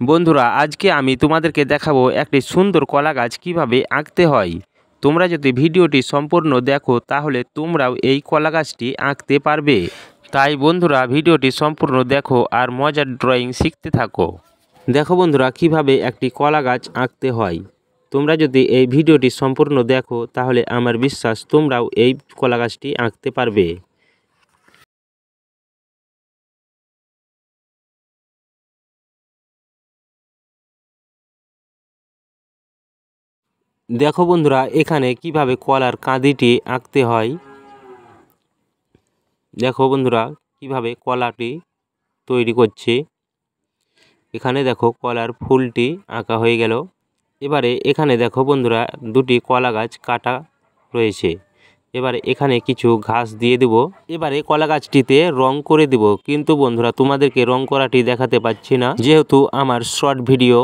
বন্ধুরা, আজকে আমি তোমাদেরকে দেখাবো একটি সুন্দর কলা গাছ কীভাবে আঁকতে হয়। তোমরা যদি ভিডিওটি সম্পূর্ণ দেখো তাহলে তোমরাও এই কলা গাছটি আঁকতে পারবে। তাই বন্ধুরা, ভিডিওটি সম্পূর্ণ দেখো আর মজার ড্রয়িং শিখতে থাকো। দেখো বন্ধুরা, কিভাবে একটি কলা গাছ আঁকতে হয়। তোমরা যদি এই ভিডিওটি সম্পূর্ণ দেখো তাহলে আমার বিশ্বাস তোমরাও এই কলা গাছটি আঁকতে পারবে। দেখো বন্ধুরা, এখানে কিভাবে কলার কাঁদিটি আঁকতে হয়। দেখো বন্ধুরা, কিভাবে কলাটি তৈরি করছে। এখানে দেখো কলার ফুলটি আঁকা হয়ে গেল। এবারে এখানে দেখো বন্ধুরা, দুটি কলা গাছ কাটা রয়েছে। এবারে এখানে কিছু ঘাস দিয়ে দেব। এবারে কলা গাছটিতে রং করে দেব, কিন্তু বন্ধুরা তোমাদেরকে রং করাটি দেখাতে পাচ্ছি না, যেহেতু আমার শর্ট ভিডিও।